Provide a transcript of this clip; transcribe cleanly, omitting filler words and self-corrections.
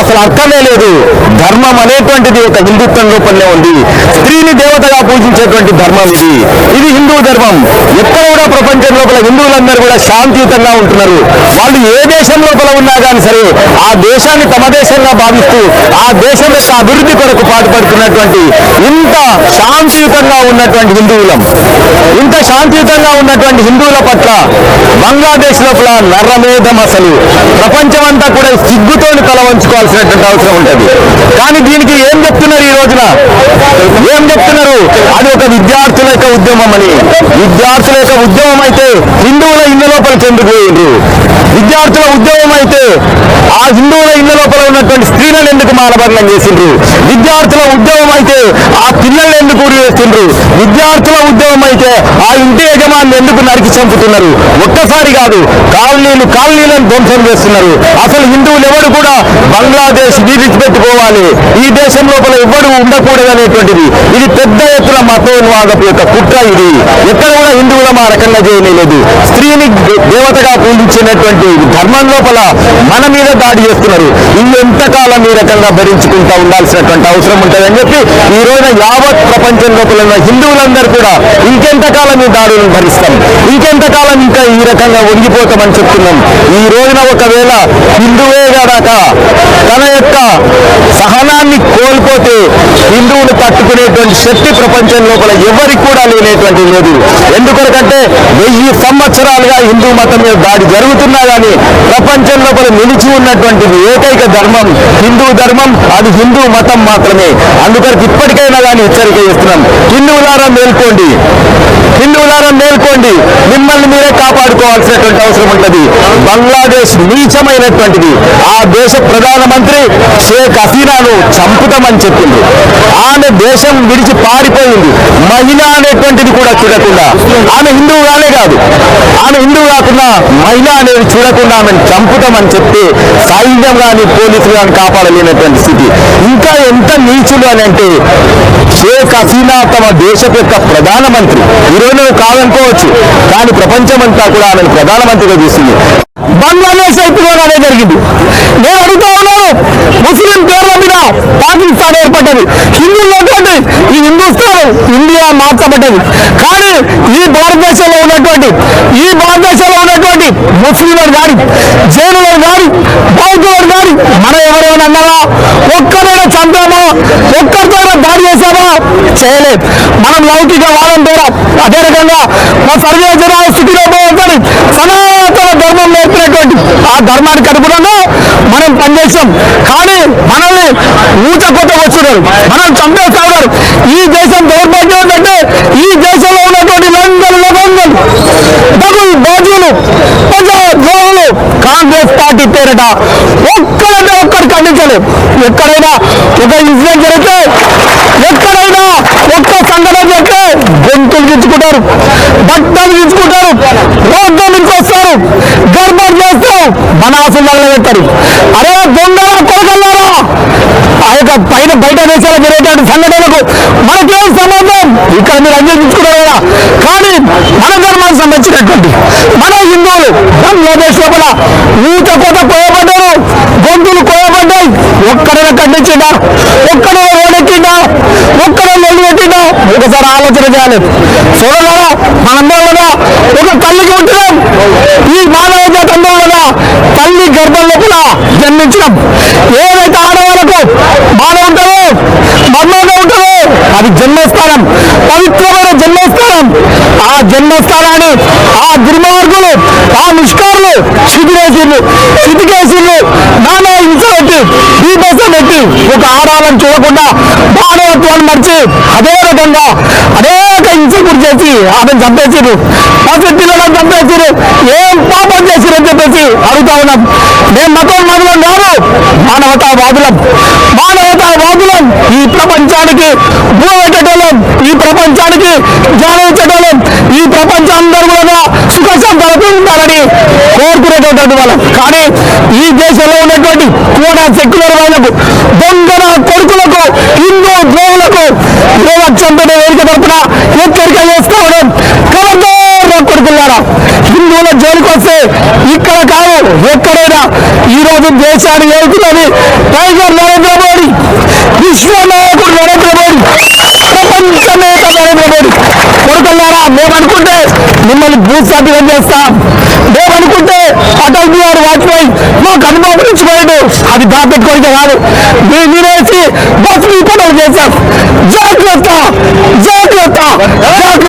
అసలు అర్థమే లేదు. ధర్మం అనేటువంటిది ఒక హిందుత్వం లోపలనే ఉంది. స్త్రీని దేవతగా పూజించేటువంటి ధర్మం ఇది హిందూ ధర్మం. ఎక్కడ కూడా ప్రపంచం లోపల హిందువులందరూ కూడా శాంతియుతంగా ఉంటున్నారు. వాళ్ళు ఏ దేశం లోపల ఉన్నా కానీ సరే ఆ దేశాన్ని తమ దేశంగా భావిస్తూ ఆ దేశం యొక్క అభివృద్ధి కొరకు పాటుపడుతున్నటువంటి ఇంత శాంతియుతంగా ఉన్నటువంటి హిందువుల పట్ల బంగ్లాదేశ్ లోపల నర్రమేధం. అసలు ప్రపంచమంతా కూడా సిగ్గుతోని తల వంచుకోవాల్సినటువంటి అవసరం ఉంటుంది. కానీ దీనికి ఏం చెప్తున్నారు ఈ రోజున? అది ఒక విద్యార్థుల యొక్క ఉద్యమం అని. విద్యార్థుల యొక్క ఉద్యమం అయితే హిందువుల ఇళ్ళ లోపల చెందిపోయిండ్రు. విద్యార్థుల ఉద్యమం అయితే ఆ హిందువుల ఇళ్ళ లోపల ఉన్నటువంటి స్త్రీలను ఎందుకు మానభంగం చేసిండ్రు? విద్యార్థుల ఉద్యమం అయితే ఆ పిల్లల్ని ఎందుకు ఉరి వేస్తుండ్రు? విద్యార్థుల ఉద్యమం అయితే ఆ ఇంటి యజమాని ఎందుకు నరికి చంపుతున్నారు? ఒక్కసారి కాదు, కాలనీలను ధ్వంసం చేస్తున్నారు. అసలు హిందువులు ఎవరు కూడా బంగ్లాదేశ్ విడిచిపెట్టుకోవాలి, ఈ దేశం లోపల ఎవరు ఉండకూడదు అనేటువంటిది ఇది పెద్ద ఎత్తున మతోన్మాదపు యొక్క కుట్ర. ఇది ఎక్కడ కూడా హిందువులం ఆ రకంగా చేయలేదు. స్త్రీని దేవతగా పూజించినటువంటి ధర్మం లోపల మన మీద దాడి చేస్తున్నారు. ఇంకెంతకాలం ఈ రకంగా భరించుకుంటూ ఉండాల్సినటువంటి అవసరం ఉంటుందని చెప్పి ఈ రోజున యావత్ ప్రపంచం లోపల ఉన్న హిందువులందరూ కూడా ఇంకెంతకాలం ఈ దాడులను భరిస్తాం, ఇంకెంతకాలం ఇంకా ఈ రకంగా వంగిపోతామని చెప్తున్నాం. ఈ రోజున ఒకవేళ హిందువే గనక తన యొక్క సహనాన్ని కోల్పోతే హిందువులు తట్టుకునేటువంటి శక్తి ప్రపంచం లోపల ఎవరికి కూడా లేనేటువంటి లేదు. ఎందుకంటే 1000 సంవత్సరాలుగా హిందూ మతం మీద దాడి జరుగుతున్నా కానీ ప్రపంచం లోపల నిలిచి ఉన్నటువంటిది ఏకైక ధర్మం హిందూ ధర్మం. అది హిందూ మతం మాత్రమే. అందుకని ఇప్పటికైనా కానీ హెచ్చరిక చేస్తున్నాం. హిందువులారా మేల్కోండి, మిమ్మల్ని మీరే కాపాడుకోవాల్సినటువంటి అవసరం ఉంటుంది. బంగ్లాదేశ్ నీచమైనటువంటిది. ఆ దేశ ప్రధానమంత్రి షేక్ హసీనాను చంపుతామని చెప్పింది. ఆమె దేశం విడిచి పారిపోయింది. మహిళ అనేటువంటిది కూడా చూడకుండా, ఆమె హిందువు కాకుండా మహిళ అనేది చూడకుండా ఆమెను చంపుతామని చెప్తే సైన్యం కానీ పోలీసులు కానీ కాపాడలేనటువంటి స్థితి. ఇంకా ఎంత నీచులు అని అంటే షేక్ హసీనా తమ దేశం యొక్క ప్రధానమంత్రి. ఈరోజు కాదనుకోవచ్చు, కానీ ప్రపంచమంతా కూడా ఆమెను ప్రధానమంత్రిగా చూసింది. బంగ్లాదేశ్ ఒప్పుకోవడం జరిగింది. నేను అడుగుతా ఉన్నాను, ముస్లిం పేర్ల మీద పాకిస్తాన్ ఏర్పడ్డది. హిందువులు ఈ హిందుస్థాన్ ఇండియా మార్చబడ్డది. కానీ ఈ భారతదేశంలో ఉన్నటువంటి ముస్లింలను కానీ, జైనులను కానీ, బౌద్ధులను కానీ మనం ఎవరైనా అన్నారా? ఒక్కరైనా చంపామా? ఒక్కరితో దాడి చేశామా? చేయలేదు. మనం లౌకిక వాదం ద్వారా అదే రకంగా మా సర్వే జనా స్థితిలో పోవాలి సనాతన ధర్మం నేర్పినటువంటి ఆ ధర్మానికి అనుగుణంగా మనం పనిచేస్తాం. కానీ మనల్ని ఊచకొత్త వచ్చున్నారు, మనం చంపేస్తున్నారు. ఈ దేశం దౌర్భాగ్యం ఏంటంటే ఈ దేశంలో ఉన్నటువంటి బాజులు ప్రజాద్రోహులు కాంగ్రెస్ పార్టీ పేరిట ఒక్కరు ఖండించలేదు. ఎక్కడైనా ఒక ఇన్సిడెంట్ జరిగితే, ఎక్కడైనా ఒక్క సంఘటన జరిగితే గొంతులు దించుకుంటారు, బట్టలు దించుకుంటారు, రోడ్డు మీదకి వస్తారు, గర్భం చేస్తారు, బనాసులు పెడతారు. అరే దొంగలను కొరకన్నారా? ఆ యొక్క బయట దేశాలు జరిగేటువంటి సంఘటనలకు మనకేం సంబంధం? ఇక్కడ మీరు అంగీకరించుకున్నారు కదా. కానీ మన ధర్మానికి సంబంధించినటువంటి మన హిందువులు బంగ్లాదేశ్ లోపల ఊచకోత కోయబడ్డారు, గొంతులు కోయబడ్డాయి. ఒక్కడైనా ఖండించిందా? ఒక్కడో ఓడెక్కిందా? ఒక్కడో లొల్లి పెట్టిందా? ఒకసారి ఆలోచన చేయాలి. చూడగలరా మనందరం ఒక తల్లికి ఉంటున్నాం. ఈ మానవ జాతంలో తల్లి గర్భం లోపల జన్మించడం ఏదైతే ఆడవాళ్ళకు బాధ ఉంటుందో, మరణంగా ఉంటుందో అది జన్మస్థానం, పవిత్రమైన జన్మస్థానం. ఆ జన్మస్థానాన్ని ఆ దుర్మార్గులు, ఆ నిష్కారులు చితికేసిళ్ళు, నానా హింస పెట్టి, బీభత్సం పెట్టి ఒక ఆడవాళ్ళని చూడకుండా మానవత్వాన్ని మర్చి అదే రకంగా అనేక హింస గురి చేసి ఆమెను చంపేసిరు, పసిపిల్లలను చంపేసిరు. ఏం పాపం చేసిరని చెప్పేసి అడుగుతా ఉన్నాం. మేము మతోన్మాదులం కాదు, మానవతావాదులం. ఈ ప్రపంచానికి భూపెట్టడం, ఈ ప్రపంచానికి జ్ఞానం ఇచ్చడం, ఈ ప్రపంచం అందరూ కూడా సుఖ సంపదలతో ఉండాలని కోరుకునేటటువంటి వాళ్ళం. కానీ ఈ దేశంలో ఉన్నటువంటి కూడా సెక్యులర్ వాళ్ళకు, దొంగల కొడుకులకు, హిందూ ద్రోహులకు యువచంపడే వేదిక తరపున హెచ్చరిక చేసుకోవడం. కొడుకులారా, హిందువుల జోలికి వస్తే ఇక్కడ కాదు ఎక్కడైనా ఈ రోజు దేశాన్ని ఏలుతున్నది టైగర్ నరేంద్ర మోడీ, విశ్వ నాయకుడు నరేంద్ర మోడీ, ప్రపంచ నేత నరేంద్ర మోడీ. కొడుకున్నారా, మేమనుకుంటే మిమ్మల్ని భూస్థాపితం చేస్తాం, మేమనుకుంటే అటల్ బిహారీ వాజ్పేయి మాకు అనుభవం నుంచి పోయాడు, అది దాపెట్టుకోవడం కాదు, మీరేసి బస్సు పనులు చేస్తాం. జాగ్రత్త జాగ్రత్త.